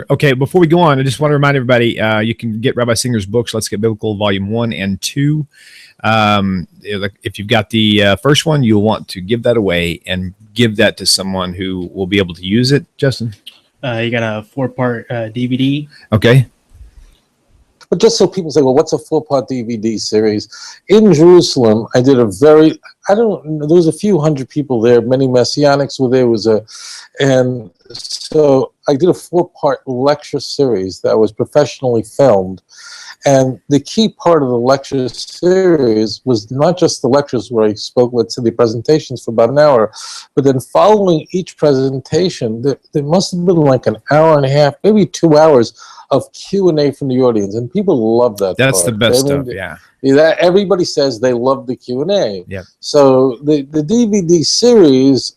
sir. Okay, before we go on, I just want to remind everybody, you can get Rabbi Singer's books, Let's Get Biblical, Volume 1 and 2. If you've got the first one, you'll want to give that away and give that to someone who will be able to use it. Justin? You got a 4-part DVD. Okay. But just so people say, well, what's a 4-part DVD series? In Jerusalem, I did there was a few hundred people there. Many Messianics were there. And so I did a 4-part lecture series that was professionally filmed. And the key part of the lecture series was not just the lectures where I spoke to the presentations for about an hour, but then following each presentation, there must have been like an hour and a half, maybe 2 hours of Q&A from the audience, and people love that. That's part. The best stuff, yeah. Everybody says they love the Q&A. Yeah. So the DVD series,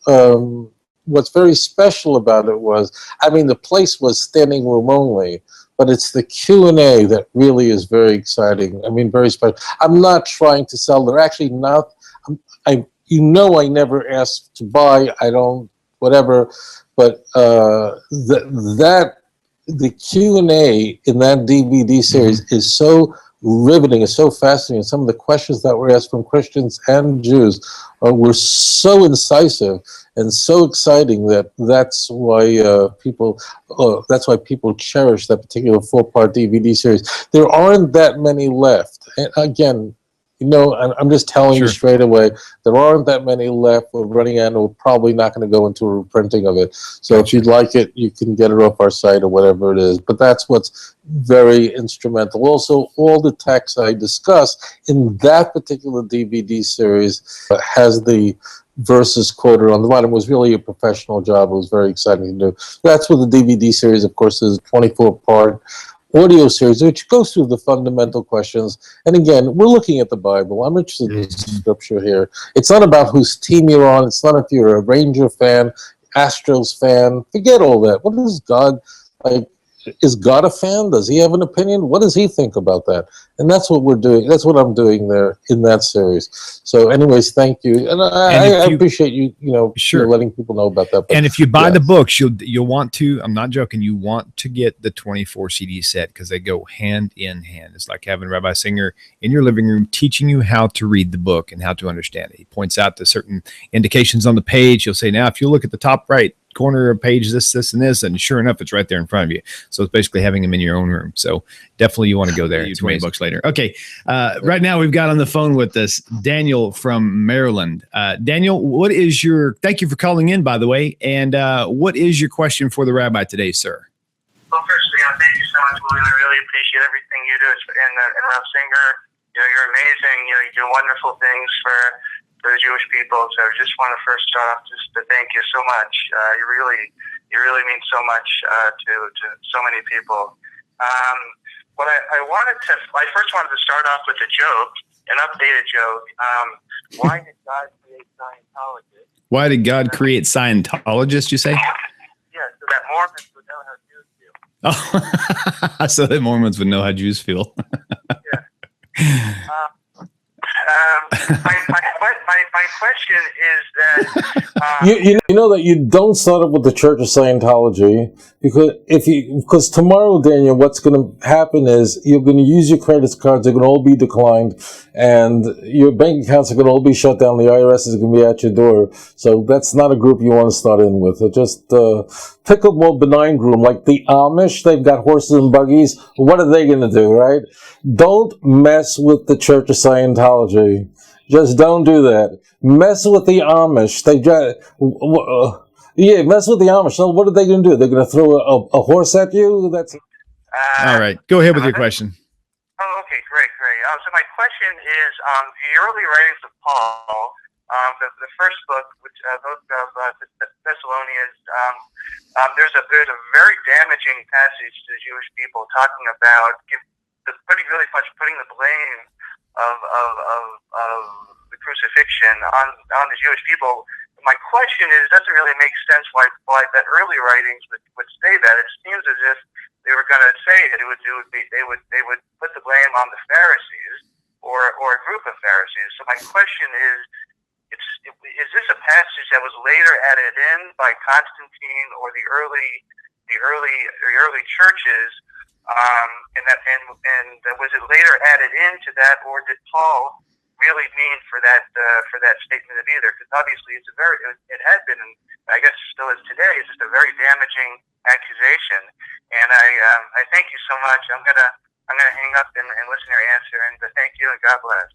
what's very special about it was, the place was standing room only, but it's the Q&A that really is very exciting. Very special. I'm not trying to sell. They're actually not. I never asked to buy. I don't, whatever. But the Q&A in that DVD series is so riveting, is so fascinating. Some of the questions that were asked from Christians and Jews were so incisive and so exciting that's why people cherish that particular 4-part DVD series. There aren't that many left. And again, I'm just telling you straight away, there aren't that many left. We're running out, and we're probably not going to go into a reprinting of it. So if you'd like it, you can get it off our site or whatever it is. But that's what's very instrumental. Also, all the texts I discuss in that particular DVD series has the verses quoted on the bottom. It was really a professional job. It was very exciting to do. That's what the DVD series, of course, is a 24-part audio series, which goes through the fundamental questions. And again, we're looking at the Bible. I'm interested in the scripture here. It's not about whose team you're on. It's not if you're a Ranger fan, Astros fan. Forget all that. What is God like? Is God a fan? Does he have an opinion? What does he think about that? And that's what we're doing. That's what I'm doing there in that series. So anyways, thank you. And I appreciate you, letting people know about that. But, and if you buy the books, you'll want to, I'm not joking, you want to get the 24 CD set because they go hand in hand. It's like having Rabbi Singer in your living room teaching you how to read the book and how to understand it. He points out the certain indications on the page. He'll say, now, if you look at the top right corner of page this and this, and sure enough, it's right there in front of you. So it's basically having them in your own room. So definitely you want to go there. 20 bucks later. Okay. Right now we've got on the phone with us Daniel from Maryland. Daniel, thank you for calling in, by the way. And what is your question for the rabbi today, sir? Well, firstly, thank you so much, William. I really appreciate everything you do. And Rav Singer, you're amazing. You do wonderful things for the Jewish people. So I just want to first start off just to thank you so much. You really mean so much to so many people. I first wanted to start off with a joke, an updated joke. Why did God create Scientologists? Why did God create Scientologists, you say? Yeah, so that Mormons would know how Jews feel. Oh, so that Mormons would know how Jews feel. Yeah. My question is that you know that you don't start up with the Church of Scientology because tomorrow, Daniel, what's going to happen is you're going to use your credit cards. They're going to all be declined, and your bank accounts are going to all be shut down. The IRS is going to be at your door. So that's not a group you want to start in with. Just pick a more benign group like the Amish. They've got horses and buggies. What are they going to do, right? Don't mess with the Church of Scientology. Just don't do that. Mess with the Amish. Mess with the Amish. So what are they going to do? They're going to throw a horse at you? That's all right. Go ahead with your question. Oh, okay, great. So my question is, the early writings of Paul, the first book, which book of Thessalonians, there's a very damaging passage to the Jewish people talking about putting the blame of the crucifixion on the Jewish people. My question is, doesn't really make sense why that early writings would say that. It seems as if they were going to say that they would put the blame on the Pharisees or a group of Pharisees. So my question is this a passage that was later added in by Constantine or the early the early churches, and was it later added into that, or did Paul really mean for that statement of either? Because obviously it had been, and I guess still is today, it's just a very damaging accusation. And I thank you so much. I'm gonna hang up and listen to your answer. And thank you, and God bless.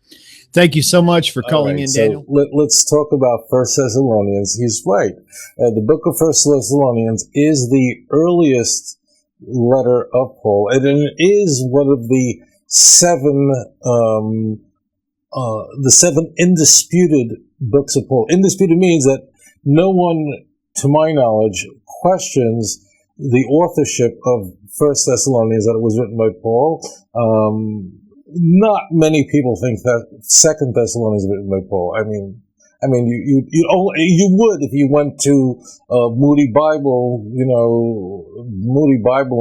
Thank you so much for calling in, Daniel. Let's talk about 1 Thessalonians. He's right. The book of 1 Thessalonians is the earliest letter of Paul, and it is one of the seven indisputed books of Paul. Indisputed means that no one, to my knowledge, questions the authorship of 1 Thessalonians, that it was written by Paul. Not many people think that 2 Thessalonians was written by Paul. I mean, you would if you went to Moody Bible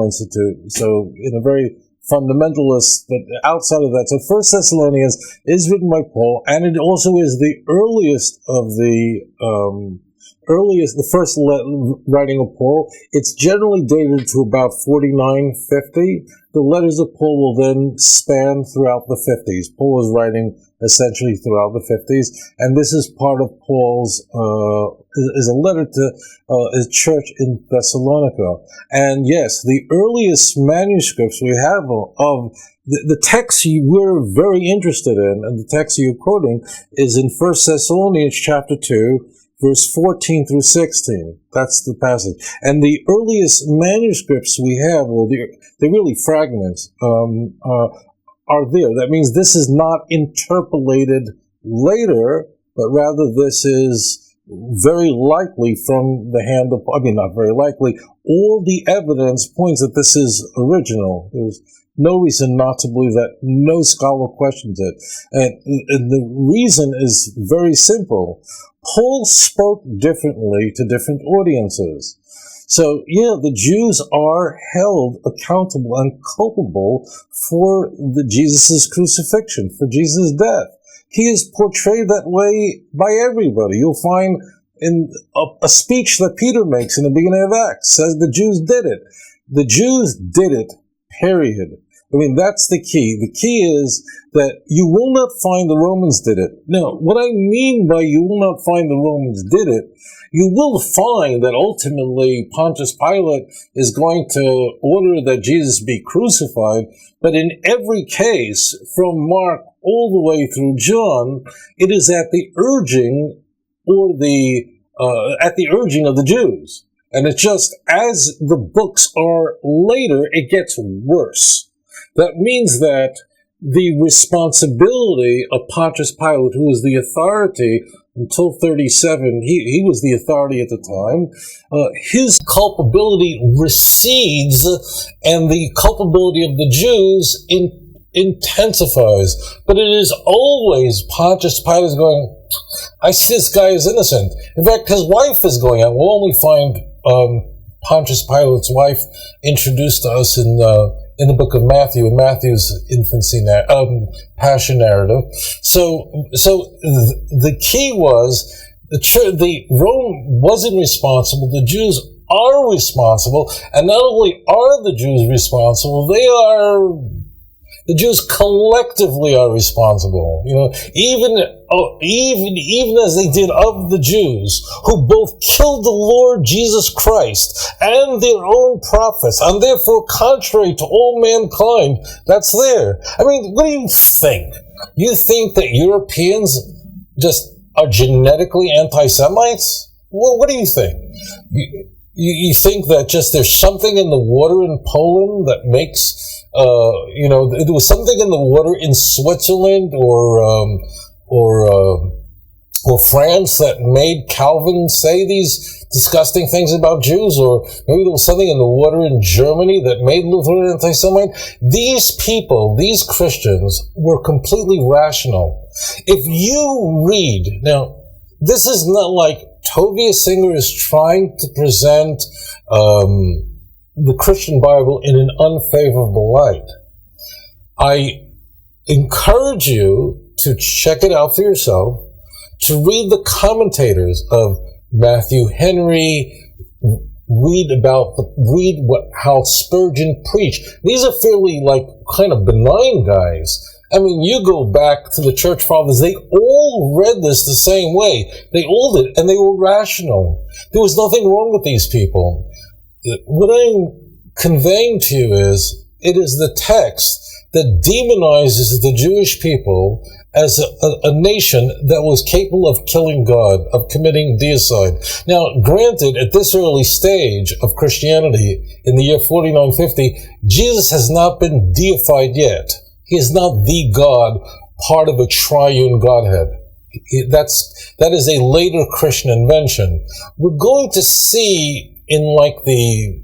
Institute. So in a very fundamentalist, but outside of that, so 1 Thessalonians is written by Paul, and it also is the earliest of the first writing of Paul. It's generally dated to about 49-50. The letters of Paul will then span throughout the 50s. Paul was writing essentially throughout the 50s, and this is part of Paul's, is a letter to his church in Thessalonica. And yes, the earliest manuscripts we have of the text we're very interested in, and the text you're quoting, is in 1 Thessalonians chapter 2, verse 14 through 16. That's the passage. And the earliest manuscripts we have, well, they're really fragments, are there. That means this is not interpolated later, but rather this is very likely from the hand of, not very likely, all the evidence points that this is original. There's no reason not to believe that. No scholar questions it. And the reason is very simple. Paul spoke differently to different audiences. So, yeah, the Jews are held accountable and culpable for Jesus' crucifixion, for Jesus' death. He is portrayed that way by everybody. You'll find in a speech that Peter makes in the beginning of Acts, says the Jews did it. The Jews did it, period. That's the key. The key is that you will not find the Romans did it. Now, what I mean by you will not find the Romans did it, you will find that ultimately Pontius Pilate is going to order that Jesus be crucified, but in every case, from Mark all the way through John, it is at the urging of the Jews. And it's just as the books are later, it gets worse. That means that the responsibility of Pontius Pilate, who was the authority until 37, he was the authority at the time, his culpability recedes, and the culpability of the Jews intensifies. But it is always Pontius Pilate going, I see this guy is innocent. In fact, his wife is going out. We'll only find Pontius Pilate's wife introduced to us in the book of Matthew, in Matthew's infancy passion narrative. So the key was the Rome wasn't responsible. The Jews are responsible, and not only are the Jews responsible, the Jews collectively are responsible. Even as they did of the Jews, who both killed the Lord Jesus Christ and their own prophets, and therefore contrary to all mankind. That's there. What do you think? You think that Europeans just are genetically anti-Semites? Well, what do you think? You think that just there's something in the water in Poland that makes, there was something in the water in Switzerland or France that made Calvin say these disgusting things about Jews, or maybe there was something in the water in Germany that made Luther an anti-Semite. These people, these Christians, were completely rational. If you read, now, this is not like Tovia Singer is trying to present the Christian Bible in an unfavorable light. I encourage you to check it out for yourself, to read the commentators of Matthew Henry, how Spurgeon preached. These are fairly kind of benign guys. I mean, you go back to the church fathers, they all read this the same way. They all did, and they were rational. There was nothing wrong with these people. What I'm conveying to you is, it is the text that demonizes the Jewish people as a nation that was capable of killing God, of committing deicide. Now, granted, at this early stage of Christianity, in the year 4950, Jesus has not been deified yet. He is not the God, part of a triune Godhead. That is a later Christian invention. We're going to see in the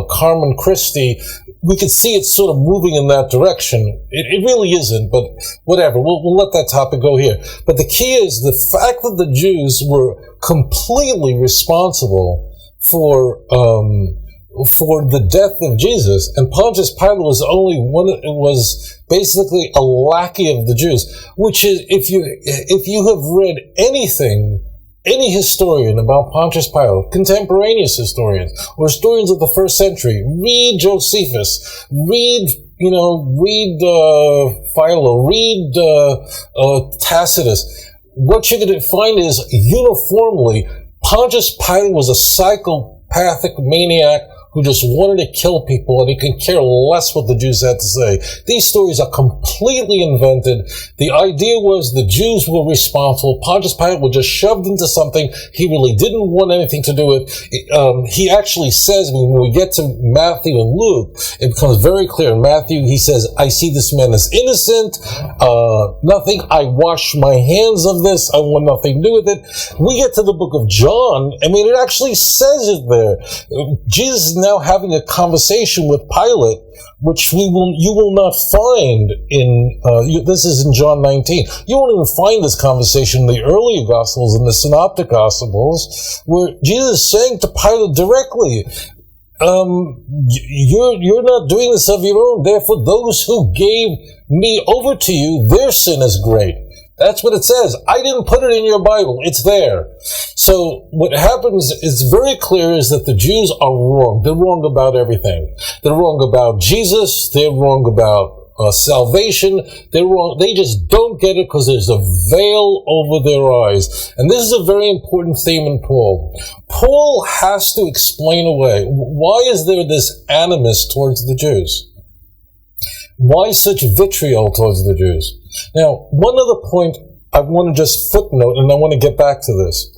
Carmen Christi, we could see it sort of moving in that direction. It really isn't, but whatever. We'll let that topic go here. But the key is the fact that the Jews were completely responsible for the death of Jesus, and Pontius Pilate was only one. It was basically a lackey of the Jews. Which is, if you have read anything, any historian about Pontius Pilate, contemporaneous historians or historians of the first century, read Josephus, read Philo, read Tacitus. What you're going to find is uniformly Pontius Pilate was a psychopathic maniac who just wanted to kill people, and he could care less what the Jews had to say. These stories are completely invented. The idea was the Jews were responsible. Pontius Pilate was just shoved into something he really didn't want anything to do with. He actually says, when we get to Matthew and Luke, it becomes very clear. In Matthew, he says, I see this man as innocent, nothing, I wash my hands of this, I want nothing to do with it. We get to the book of John, it actually says it there. Jesus is now having a conversation with Pilate, which you will not find in, this is in John 19. You won't even find this conversation in the earlier Gospels, in the Synoptic Gospels, where Jesus is saying to Pilate directly, you're not doing this of your own, therefore those who gave me over to you, their sin is great. That's what it says. I didn't put it in your Bible. It's there. So what happens is very clear is that the Jews are wrong. They're wrong about everything. They're wrong about Jesus. They're wrong about salvation. They're wrong. They just don't get it because there's a veil over their eyes. And this is a very important theme in Paul. Paul has to explain away, why is there this animus towards the Jews? Why such vitriol towards the Jews? Now, one other point I want to just footnote, and I want to get back to this.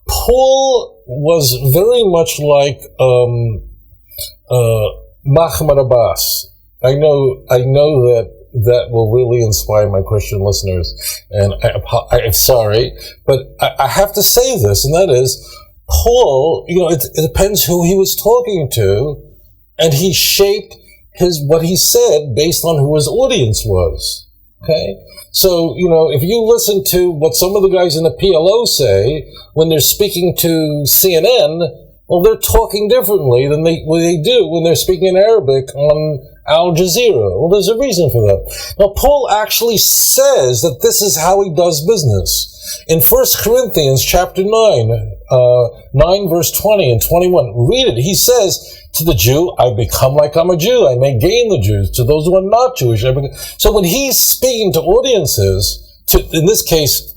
Paul was very much like Mahmoud Abbas. I know that will really inspire my Christian listeners, and I'm sorry, but I have to say this, and that is, Paul, it depends who he was talking to, and he shaped what he said based on who his audience was. Okay? So, if you listen to what some of the guys in the PLO say when they're speaking to CNN, well, they're talking differently than they do when they're speaking in Arabic on Al Jazeera. Well, there's a reason for that. Now, Paul actually says that this is how he does business. In 1 Corinthians chapter 9 verse 20 and 21, read it. He says, to the Jew, I become like I'm a Jew. I may gain the Jews. To those who are not Jewish, so when he's speaking to audiences, in this case,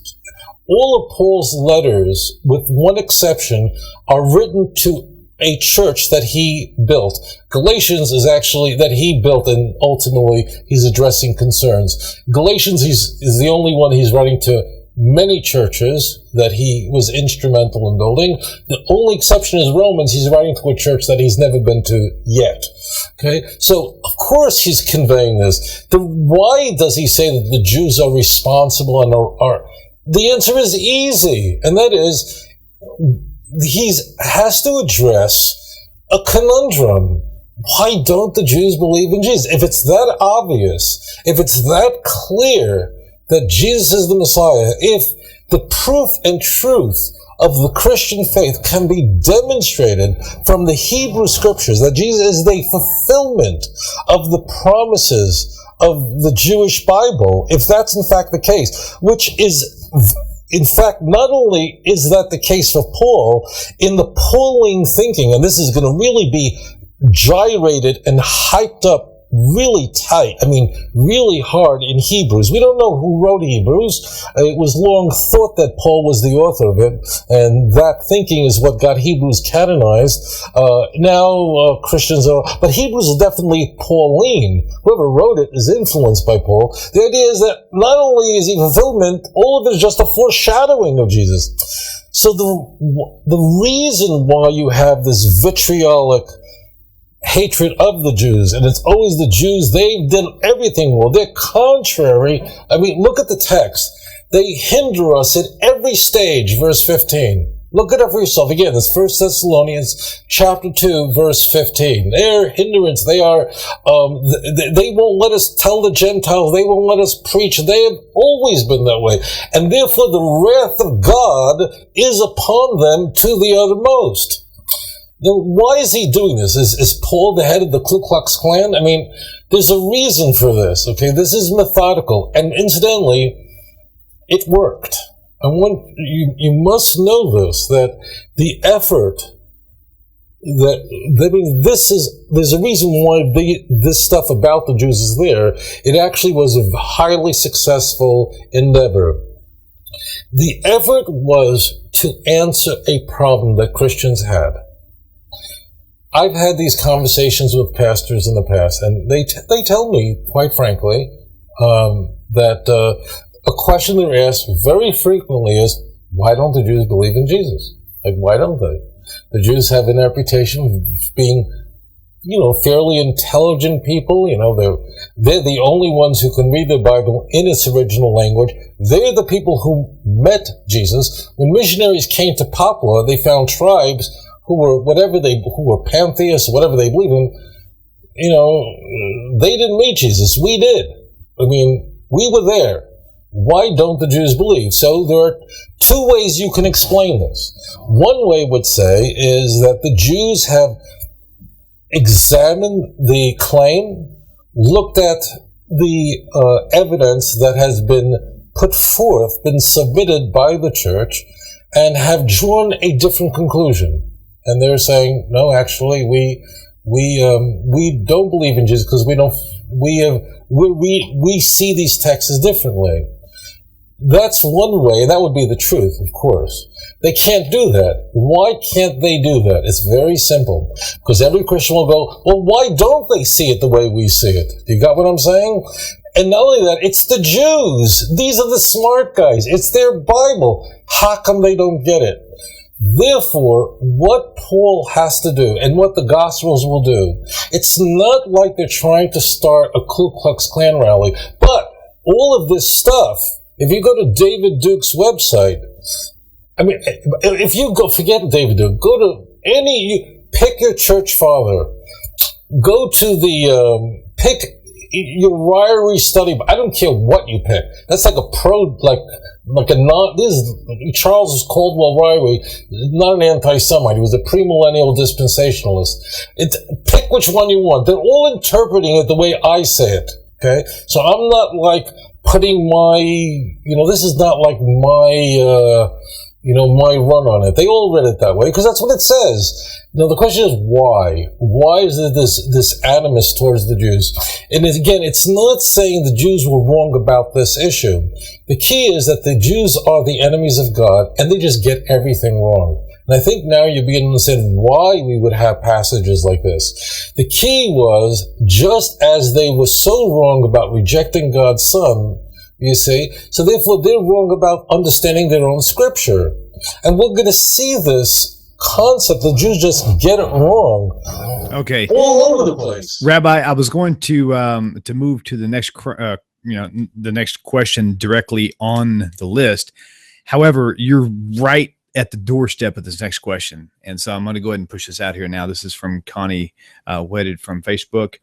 all of Paul's letters, with one exception, are written to a church that he built. Galatians is actually that he built, and ultimately he's addressing concerns. Galatians is the only one he's writing to many churches that he was instrumental in building. The only exception is Romans. He's writing to a church that he's never been to yet. Okay? So, of course he's conveying this. Why does he say that the Jews are responsible and are the answer is easy, and that is, he has to address a conundrum. Why don't the Jews believe in Jesus? If it's that obvious, if it's that clear that Jesus is the Messiah, if the proof and truth of the Christian faith can be demonstrated from the Hebrew scriptures, that Jesus is the fulfillment of the promises of the Jewish Bible, if that's in fact the case, which is in fact, not only is that the case for Paul, in the Pauline thinking, and this is going to really be gyrated and hyped up really tight, really hard in Hebrews. We don't know who wrote Hebrews. It was long thought that Paul was the author of it, and that thinking is what got Hebrews canonized. Now Christians are, but Hebrews is definitely Pauline. Whoever wrote it is influenced by Paul. The idea is that not only is he fulfillment, all of it is just a foreshadowing of Jesus. So the reason why you have this vitriolic hatred of the Jews, and it's always the Jews, they've done everything well, they're contrary. Look at the text. They hinder us at every stage, verse 15. Look it up for yourself. Again, it's 1 Thessalonians chapter 2, verse 15. Their hindrance, they are, they won't let us tell the Gentiles, they won't let us preach. They have always been that way. And therefore the wrath of God is upon them to the uttermost. Now, why is he doing this? Is Paul the head of the Ku Klux Klan? There's a reason for this, okay? This is methodical. And incidentally, it worked. You must know this, that the effort there's a reason why this stuff about the Jews is there. It actually was a highly successful endeavor. The effort was to answer a problem that Christians had. I've had these conversations with pastors in the past, and they tell me, quite frankly, that a question they're asked very frequently is, why don't the Jews believe in Jesus? Why don't they? The Jews have a reputation of being, fairly intelligent people. They're the only ones who can read the Bible in its original language. They're the people who met Jesus. When missionaries came to Papua, they found tribes who were pantheists, whatever they believe in, they didn't meet Jesus. We did. We were there. Why don't the Jews believe? So there are two ways you can explain this. One way would say is that the Jews have examined the claim, looked at the evidence that has been put forth, been submitted by the church, and have drawn a different conclusion. And they're saying, no, actually, we don't believe in Jesus because we see these texts differently. That's one way. That would be the truth, of course. They can't do that. Why can't they do that? It's very simple. Because every Christian will go, well, why don't they see it the way we see it? You got what I'm saying? And not only that, it's the Jews. These are the smart guys. It's their Bible. How come they don't get it? Therefore, what Paul has to do, and what the Gospels will do, it's not like they're trying to start a Ku Klux Klan rally, but all of this stuff, if you go to David Duke's website, if you go, forget David Duke, go to pick your church father, go to pick your Ryrie study, I don't care what you pick. That's like Charles Caldwell Ryrie, not an anti-Semite. He was a premillennial dispensationalist. Pick which one you want. They're all interpreting it the way I say it. Okay? So I'm not putting this is not like my run on it. They all read it that way because that's what it says. Now the question is why? Why is there this animus towards the Jews? And again, it's not saying the Jews were wrong about this issue. The key is that the Jews are the enemies of God and they just get everything wrong. And I think now you're beginning to understand why we would have passages like this. The key was, just as they were so wrong about rejecting God's Son, you see, so therefore they're wrong about understanding their own scripture. And we're going to see this concept. The Jews just get it wrong. Okay. All over the place. Rabbi, I was going to move to the next, the next question directly on the list. However, you're right at the doorstep of this next question. And so I'm going to go ahead and push this out here now. This is from Connie Wedded from Facebook.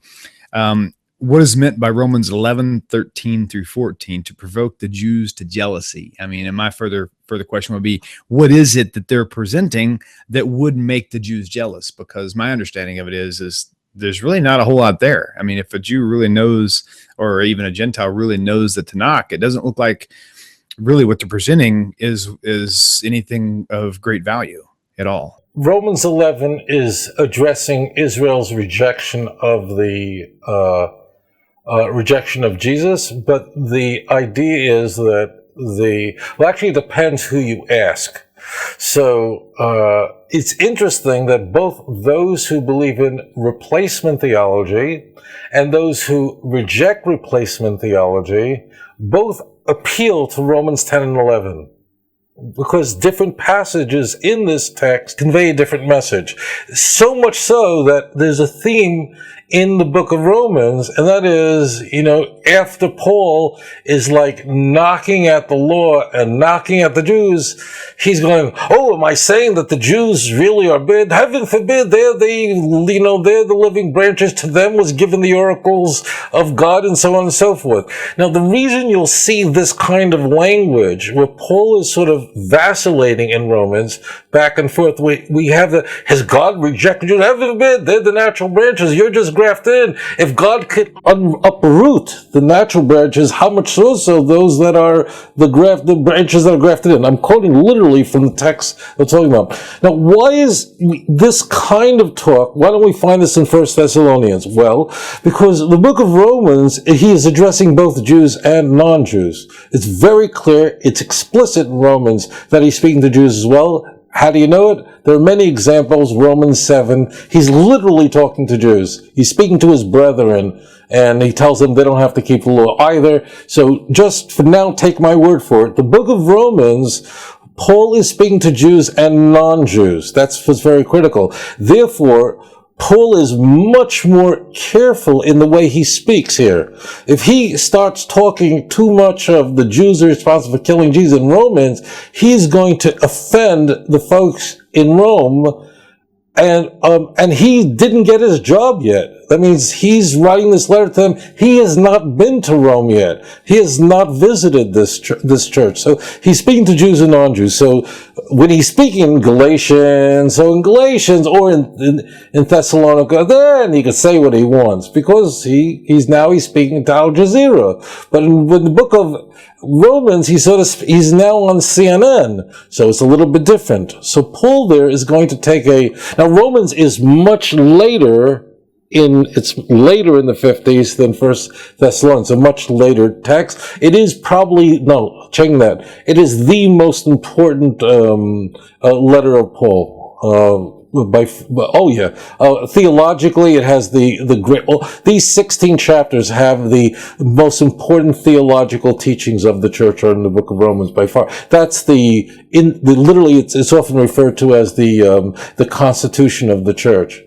What is meant by Romans 11:13 through 14 to provoke the Jews to jealousy? And my further question would be, what is it that they're presenting that would make the Jews jealous? Because my understanding of it is there's really not a whole lot there. If a Jew really knows, or even a Gentile really knows the Tanakh, it doesn't look like really what they're presenting is anything of great value at all. Romans 11 is addressing Israel's rejection of the rejection of Jesus, but the idea is that actually it depends who you ask. So it's interesting that both those who believe in replacement theology and those who reject replacement theology both appeal to Romans 10 and 11. Because different passages in this text convey a different message. So much so that there's a theme in the book of Romans, and that is, after Paul is like knocking at the law and knocking at the Jews, he's going, oh, am I saying that the Jews really are bad? Heaven forbid, they're the living branches. To them was given the oracles of God, and so on and so forth. Now, the reason you'll see this kind of language, where Paul is sort of vacillating in Romans, back and forth, we have has God rejected you? Heaven forbid, they're the natural branches, you're just grafted in. If God could uproot the natural branches, how much so those that are the branches that are grafted in? I'm quoting literally from the text we're talking about. Now, why is this kind of talk? Why don't we find this in 1 Thessalonians? Well, because the book of Romans, he is addressing both Jews and non-Jews. It's very clear, it's explicit in Romans that he's speaking to Jews as well. How do you know it? There are many examples. Romans 7, he's literally talking to Jews. He's speaking to his brethren, and he tells them they don't have to keep the law either. So just for now, take my word for it. The book of Romans, Paul is speaking to Jews and non-Jews. That's what's very critical. Therefore, Paul is much more careful in the way he speaks here. If he starts talking too much of the Jews are responsible for killing Jesus in Romans, he's going to offend the folks in Rome, and he didn't get his job yet. That means he's writing this letter to them. He has not been to Rome yet. He has not visited this church. So he's speaking to Jews and non-Jews. So when he's speaking in Galatians, or in Thessalonica, then he can say what he wants, because he's speaking to Al Jazeera. But in the book of Romans, he's now on CNN, so it's a little bit different. So Paul there is going to take now Romans is much later it's later in the 50s than 1 Thessalonians, a much later text. It is probably, checking that, it is the most important letter of Paul. Theologically, it has the great. These 16 chapters have the most important theological teachings of the church are in the book of Romans by far. That's literally it's often referred to as the constitution of the church.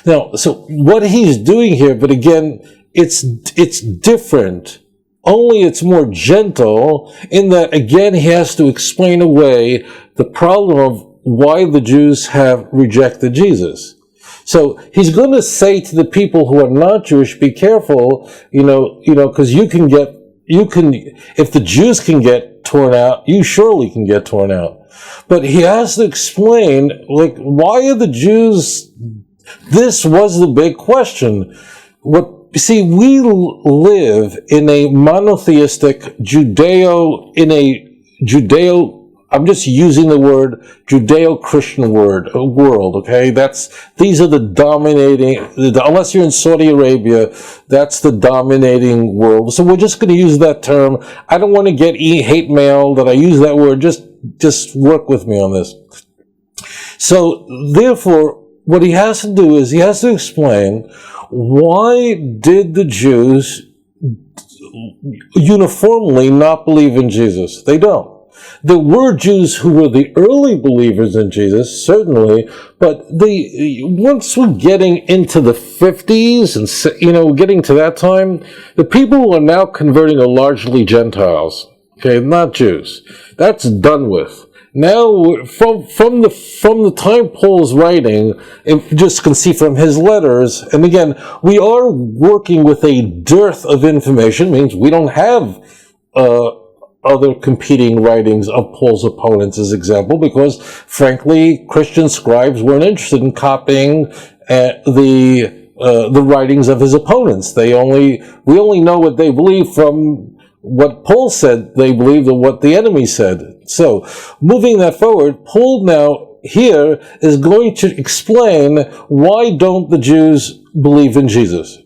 Now, so what he's doing here, but again, it's different. Only it's more gentle in that, again, he has to explain away the problem of why the Jews have rejected Jesus. So he's going to say to the people who are not Jewish, be careful, because if the Jews can get torn out, you surely can get torn out. But he has to explain, why are the Jews, this was the big question. We live in a monotheistic I'm just using the word Judeo-Christian world, okay? These are the dominating, unless you're in Saudi Arabia, that's the dominating world. So we're just going to use that term. I don't want to get hate mail that I use that word. Just work with me on this. So therefore, what he has to do is he has to explain, why did the Jews uniformly not believe in Jesus? They don't. There were Jews who were the early believers in Jesus, certainly, but once we're getting into the 50s and, getting to that time, the people who are now converting are largely Gentiles, okay, not Jews. That's done with. Now, from the time Paul's writing, you just can see from his letters, and again, we are working with a dearth of information, means we don't have other competing writings of Paul's opponents as example, because frankly, Christian scribes weren't interested in copying the writings of his opponents. We only know what they believe from what Paul said they believed or what the enemy said. So, moving that forward, Paul now here is going to explain why don't the Jews believe in Jesus.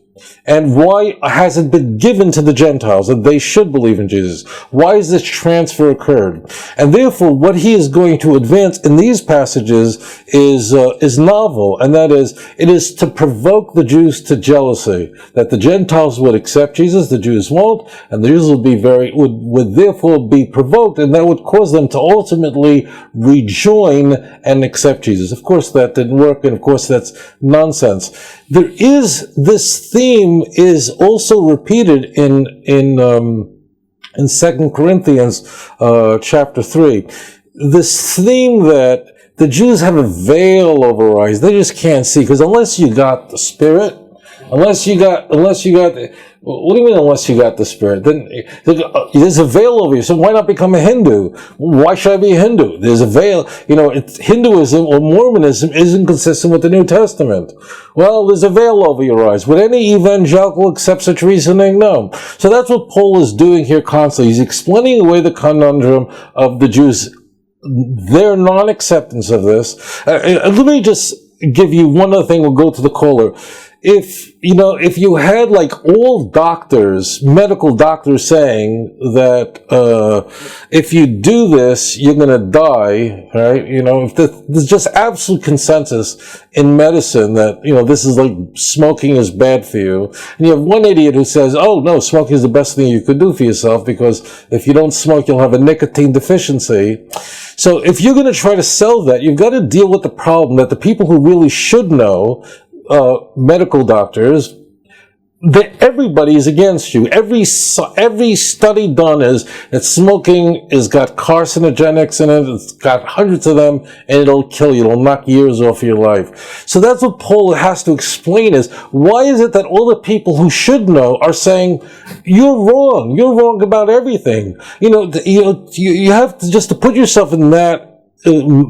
And why has it been given to the Gentiles that they should believe in Jesus? Why has this transfer occurred? And therefore, what he is going to advance in these passages is novel, and that is, it is to provoke the Jews to jealousy, that the Gentiles would accept Jesus, the Jews won't, and the Jews would therefore be provoked, and that would cause them to ultimately rejoin and accept Jesus. Of course, that didn't work, and of course, that's nonsense. This theme is also repeated in 2 Corinthians chapter 3. This theme that the Jews have a veil over their eyes, they just can't see, because unless you got the Spirit, unless you got what do you mean unless you got the Spirit? Then there's a veil over you, so why not become a Hindu? Why should I be a Hindu? There's a veil. Hinduism or Mormonism isn't consistent with the New Testament. Well, there's a veil over your eyes. Would any evangelical accept such reasoning? No. So that's what Paul is doing here constantly. He's explaining away the conundrum of the Jews, their non-acceptance of this. Let me just give you one other thing. We'll go to the caller. If you had like all doctors, medical doctors saying that, if you do this, you're gonna die, right? If there's just absolute consensus in medicine that, this is like smoking is bad for you. And you have one idiot who says, oh no, smoking is the best thing you could do for yourself because if you don't smoke, you'll have a nicotine deficiency. So if you're gonna try to sell that, you've got to deal with the problem that the people who really should know, medical doctors, everybody is against you. Every study done is that smoking has got carcinogenics in it. It's got hundreds of them, and it'll kill you. It'll knock years off your life. So that's what Paul has to explain: is why is it that all the people who should know are saying you're wrong? You're wrong about everything. You have to just to put yourself in that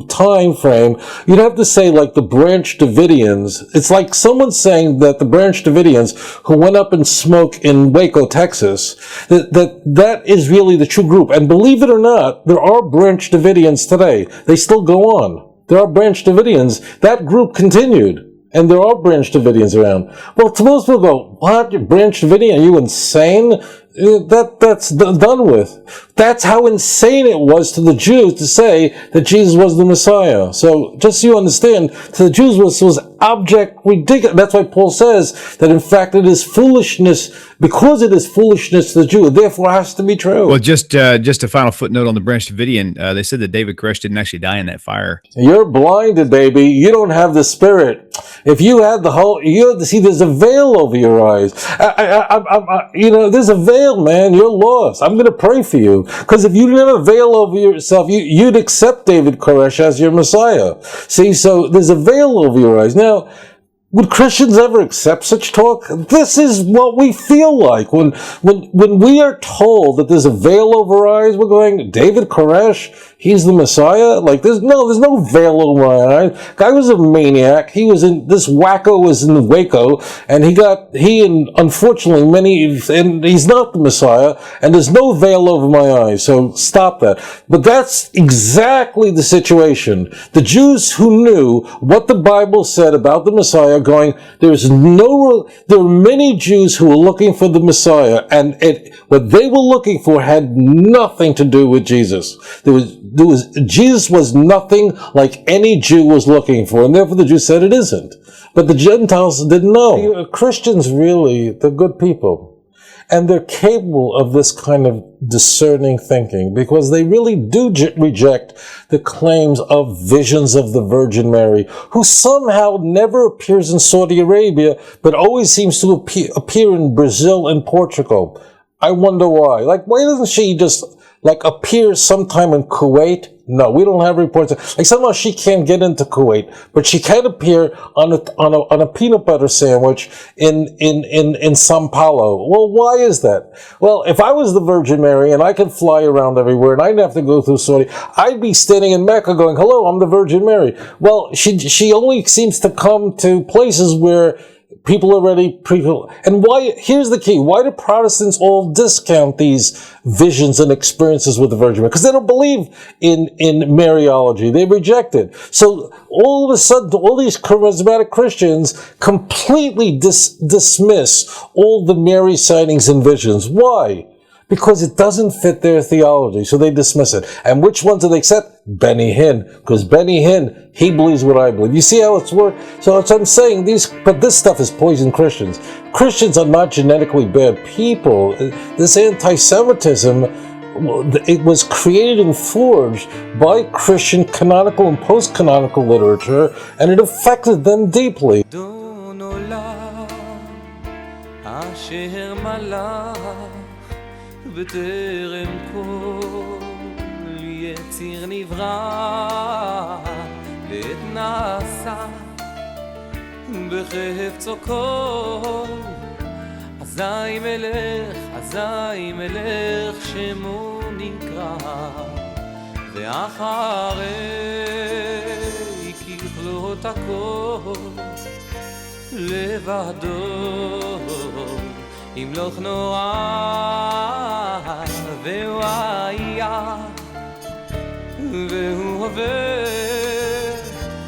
time frame. You'd have to say like the Branch Davidians. It's like someone saying that the Branch Davidians who went up and smoked in Waco, Texas, that is really the true group. And believe it or not, there are Branch Davidians today. They still go on. There are Branch Davidians. That group continued. And there are Branch Davidians around. Well, to most people go, what? You're Branch Davidian? Are you insane? That's done with. That's how insane it was to the Jews to say that Jesus was the Messiah. So, just so you understand, to the Jews was abject ridiculous. That's why Paul says that in fact it is foolishness, because it is foolishness to the Jew, it therefore has to be true. Well, just a final footnote on the Branch Davidian. They said that David Koresh didn't actually die in that fire. You're blinded, baby. You don't have the Spirit. If you had there's a veil over your eyes. There's a veil, man. You're lost. I'm going to pray for you. Because if you didn't have a veil over yourself, you'd accept David Koresh as your Messiah. See, so there's a veil over your eyes. Now, would Christians ever accept such talk? This is what we feel like. When we are told that there's a veil over our eyes, we're going, David Koresh, he's the Messiah? Like, there's no veil over my eyes. Guy was a maniac. This wacko was in Waco, and unfortunately, and he's not the Messiah, and there's no veil over my eyes, so stop that. But that's exactly the situation. The Jews who knew what the Bible said about the Messiah going, there were many Jews who were looking for the Messiah, and what they were looking for had nothing to do with Jesus. Jesus was nothing like any Jew was looking for, and therefore the Jews said it isn't. But the Gentiles didn't know. Christians really, they're good people. And they're capable of this kind of discerning thinking because they really do reject the claims of visions of the Virgin Mary, who somehow never appears in Saudi Arabia, but always seems to appear in Brazil and Portugal. I wonder why. Like, why doesn't she just, appear sometime in Kuwait? No, we don't have reports. Like, somehow she can't get into Kuwait, but she can appear on a peanut butter sandwich in Sao Paulo. Well, why is that? Well, if I was the Virgin Mary and I could fly around everywhere and I didn't have to go through Saudi, I'd be standing in Mecca going, hello, I'm the Virgin Mary. Well, she only seems to come to places where People already and why, here's the key, why do Protestants all discount these visions and experiences with the Virgin Mary? Because they don't believe in Mariology. They reject it. So all of a sudden, all these charismatic Christians completely dismiss all the Mary sightings and visions. Why? Because it doesn't fit their theology, so they dismiss it. And which one do they accept? Benny Hinn. Because Benny Hinn, he believes what I believe. You see how it's worked? So it's, I'm saying, but this stuff is poison Christians. Christians are not genetically bad people. This anti-Semitism, it was created and forged by Christian canonical and post-canonical literature, and it affected them deeply. בטרם כל יציר נברא ועת נעשה בחפצו כל אזי מלך שמו נקרא ואחרי ככלות הכל לבדו ימלוך נורא והוא היה והוא עובר